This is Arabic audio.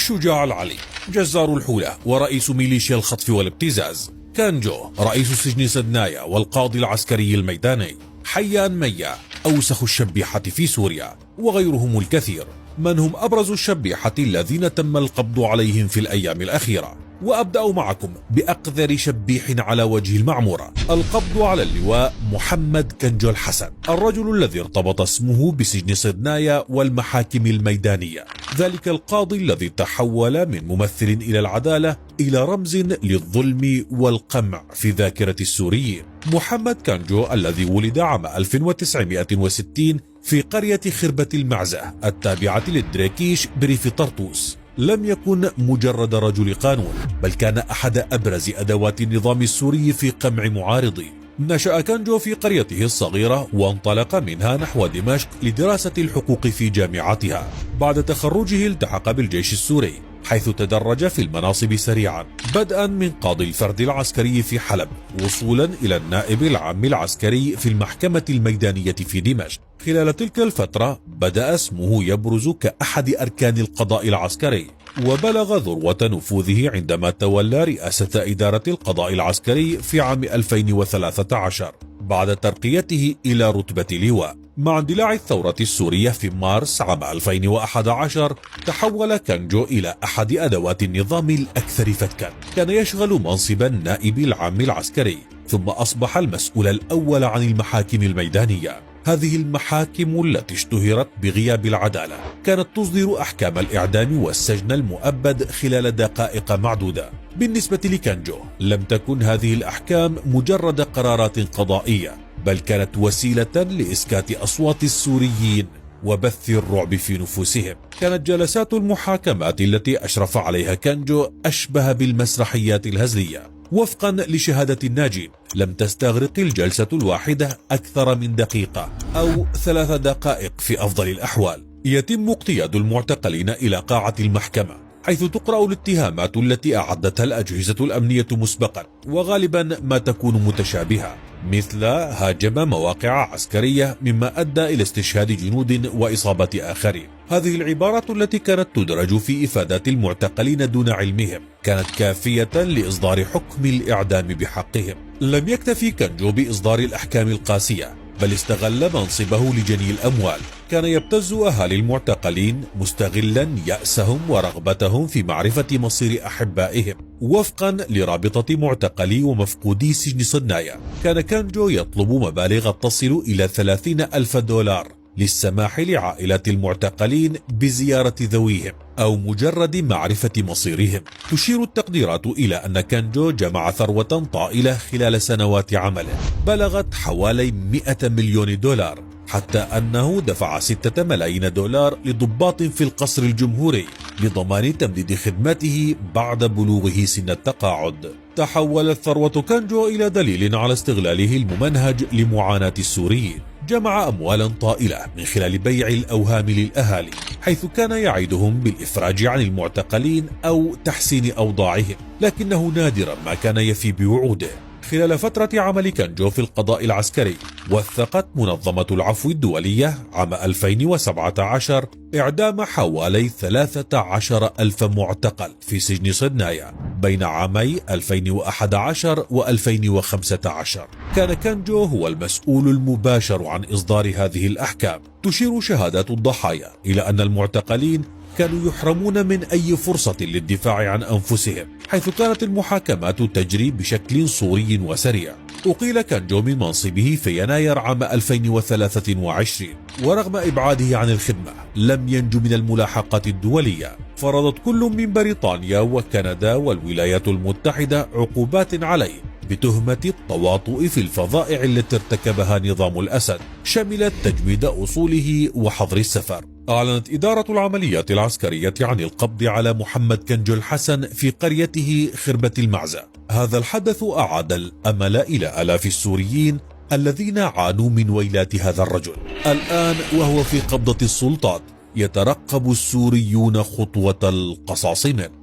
شجاع العلي جزار الحولة ورئيس ميليشيا الخطف والابتزاز، كانجو رئيس سجن سدنايا والقاضي العسكري الميداني، حيان ميا أوسخ الشبيحة في سوريا، وغيرهم الكثير، من هم أبرز الشبيحة الذين تم القبض عليهم في الأيام الأخيرة. وأبدأ معكم بأقذر شبيح على وجه المعمورة، القبض على اللواء محمد كنجو الحسن، الرجل الذي ارتبط اسمه بسجن صدنايا والمحاكم الميدانية، ذلك القاضي الذي تحول من ممثل إلى العدالة إلى رمز للظلم والقمع في ذاكرة السوريين. محمد كنجو الذي ولد عام 1960 في قرية خربة المعزة التابعة للدريكيش بريف طرطوس، لم يكن مجرد رجل قانون، بل كان أحد أبرز أدوات النظام السوري في قمع معارضيه. نشأ كنجو في قريته الصغيرة وانطلق منها نحو دمشق لدراسة الحقوق في جامعتها. بعد تخرجه التحق بالجيش السوري، حيث تدرج في المناصب سريعا، بدءا من قاضي الفرد العسكري في حلب وصولا إلى النائب العام العسكري في المحكمة الميدانية في دمشق. خلال تلك الفترة بدأ اسمه يبرز كأحد أركان القضاء العسكري، وبلغ ذروة نفوذه عندما تولى رئاسة إدارة القضاء العسكري في عام 2013 بعد ترقيته إلى رتبة لواء. مع اندلاع الثورة السورية في مارس عام 2011 تحول كنجو إلى أحد أدوات النظام الأكثر فتكا، كان يشغل منصب النائب العام العسكري، ثم أصبح المسؤول الأول عن المحاكم الميدانية. هذه المحاكم التي اشتهرت بغياب العدالة كانت تصدر أحكام الإعدام والسجن المؤبد خلال دقائق معدودة. بالنسبة لكنجو لم تكن هذه الأحكام مجرد قرارات قضائية، بل كانت وسيلة لإسكات أصوات السوريين وبث الرعب في نفوسهم. كانت جلسات المحاكمات التي أشرف عليها كنجو أشبه بالمسرحيات الهزلية. وفقا لشهادة الناجين، لم تستغرق الجلسة الواحدة أكثر من دقيقة أو 3 دقائق في أفضل الأحوال. يتم اقتياد المعتقلين إلى قاعة المحكمة، حيث تقرأ الاتهامات التي أعدتها الأجهزة الأمنية مسبقا، وغالبا ما تكون متشابهة، مثل هاجم مواقع عسكرية مما أدى إلى استشهاد جنود وإصابة آخرين. هذه العبارات التي كانت تدرج في إفادات المعتقلين دون علمهم كانت كافية لإصدار حكم الإعدام بحقهم. لم يكتفي كنجو بإصدار الأحكام القاسية، بل استغل منصبه لجني الأموال. كان يبتز أهالي المعتقلين مستغلا يأسهم ورغبتهم في معرفة مصير أحبائهم. وفقا لرابطة معتقلي ومفقودي سجن صدنايا، كان كنجو يطلب مبالغ تصل إلى 30,000 دولار للسماح لعائلات المعتقلين بزيارة ذويهم أو مجرد معرفة مصيرهم. تشير التقديرات إلى أن كنجو جمع ثروة طائلة خلال سنوات عمله بلغت حوالي 100 مليون دولار، حتى أنه دفع 6 ملايين دولار لضباط في القصر الجمهوري لضمان تمديد خدمته بعد بلوغه سن التقاعد. تحولت ثروة كنجو إلى دليل على استغلاله الممنهج لمعاناة السوريين. جمع أموالا طائلة من خلال بيع الأوهام للأهالي، حيث كان يعيدهم بالإفراج عن المعتقلين أو تحسين أوضاعهم، لكنه نادرا ما كان يفي بوعوده. خلال فترة عمل كنجو في القضاء العسكري، وثقت منظمة العفو الدولية عام 2017 إعدام حوالي 13,000 معتقل في سجن صدنايا بين عامي 2011 و2015. كان كنجو هو المسؤول المباشر عن إصدار هذه الأحكام. تشير شهادات الضحايا إلى أن المعتقلين كانوا يحرمون من أي فرصة للدفاع عن أنفسهم، حيث كانت المحاكمات تجري بشكل صوري وسريع. أقيل كنجو من منصبه في يناير عام 2023، ورغم إبعاده عن الخدمة لم ينجو من الملاحقة الدولية. فرضت كل من بريطانيا وكندا والولايات المتحدة عقوبات عليه بتهمة التواطؤ في الفظائع التي ارتكبها نظام الأسد، شملت تجميد أصوله وحظر السفر. أعلنت إدارة العمليات العسكرية عن القبض على محمد كنجو الحسن في قريته خربة المعزة. هذا الحدث أعاد الأمل إلى آلاف السوريين الذين عانوا من ويلات هذا الرجل. الآن وهو في قبضة السلطات، يترقب السوريون خطوة القصاص منه.